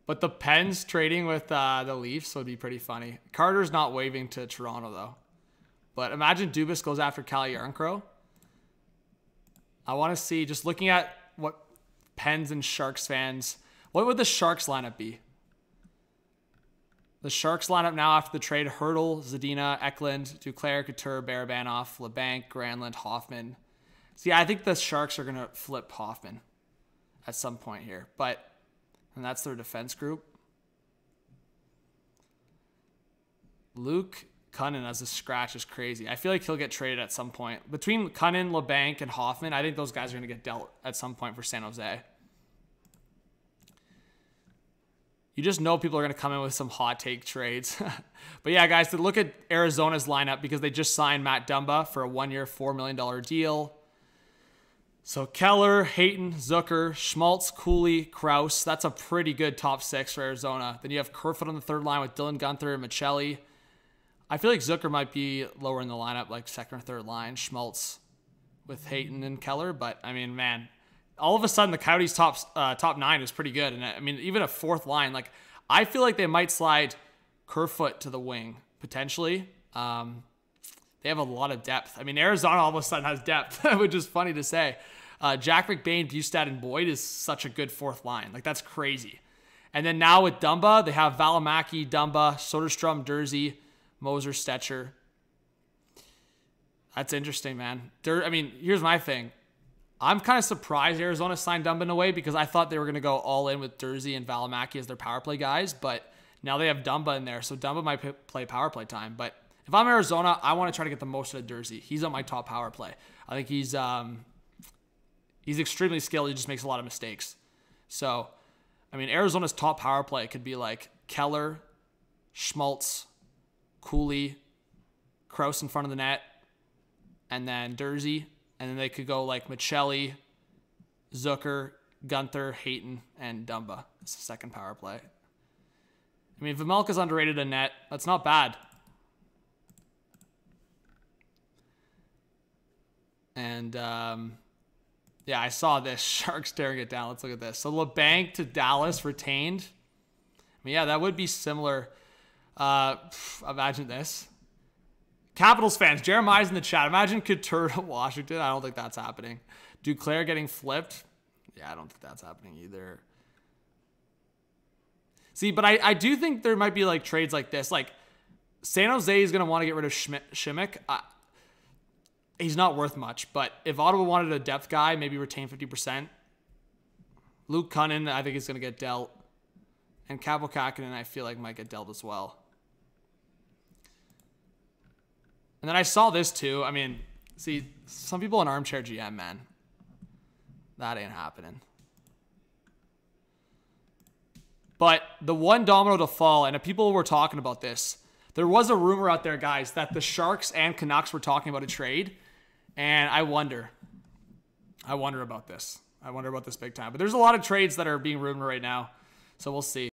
But the Pens trading with the Leafs would be pretty funny. Carter's not waving to Toronto, though. But imagine Dubas goes after Calle Yarncrow. I want to see, just looking at what Pens and Sharks fans, what would the Sharks lineup be? The Sharks lineup now after the trade: Hurdle, Zadina, Eklund, Duclair, Couture, Barabanov, LeBanc, Granlund, Hoffman. See, I think the Sharks are going to flip Hoffman at some point here. And that's their defense group. Luke Cunnin as a scratch is crazy. I feel like he'll get traded at some point. Between Cunnin, LeBanc, and Hoffman, I think those guys are going to get dealt at some point for San Jose. You just know people are going to come in with some hot take trades. But yeah, guys, to look at Arizona's lineup, because they just signed Matt Dumba for a 1-year, $4 million deal. So Keller, Hayton, Zucker, Schmaltz, Cooley, Krause. That's a pretty good top 6 for Arizona. Then you have Kerfoot on the third line with Dylan Guenther and Michelli. I feel like Zucker might be lower in the lineup, like second or third line. Schmaltz with Hayton and Keller. But, I mean, man, all of a sudden the Coyotes' top 9 is pretty good. And, I mean, even a fourth line. Like, I feel like they might slide Kerfoot to the wing, potentially. They have a lot of depth. I mean, Arizona all of a sudden has depth, which is funny to say. Jack McBain, Bustad, and Boyd is such a good fourth line. Like, that's crazy. And then now with Dumba, they have Valimaki, Dumba, Soderstrom, Dursey, Moser, Stetcher. That's interesting, man. I mean, here's my thing. I'm kind of surprised Arizona signed Dumba in a way, because I thought they were going to go all in with Dursey and Valimaki as their power play guys, but now they have Dumba in there, so Dumba might play power play time. But if I'm Arizona, I want to try to get the most out of Dursey. He's on my top power play. I think he's extremely skilled. He just makes a lot of mistakes. So, I mean, Arizona's top power play could be like Keller, Schmaltz, Cooley, Krause in front of the net, and then Dursey. And then they could go like Michelli, Zucker, Guenther, Hayton, and Dumba. That's the second power play. I mean, Vejmelka's underrated in net. That's not bad. And, yeah, I saw this. Sharks staring it down. Let's look at this. So LeBanc to Dallas retained. I mean, yeah, that would be similar. Imagine this. Capitals fans, Jeremiah's in the chat. Imagine Couture to Washington. I don't think that's happening. Duclair getting flipped. Yeah, I don't think that's happening either. See, but I do think there might be like trades like this. Like, San Jose is going to want to get rid of Shimmick. He's not worth much, but if Ottawa wanted a depth guy, maybe retain 50%. Luke Cunnin, I think, is going to get dealt. And Kaapo Kähkönen, I feel like, might get dealt as well. And then I saw this too. I mean, see, some people in Armchair GM, man. That ain't happening. But the one domino to fall, and if people were talking about this, there was a rumor out there, guys, that the Sharks and Canucks were talking about a trade. And I wonder about this. I wonder about this big time. But there's a lot of trades that are being rumored right now. So we'll see.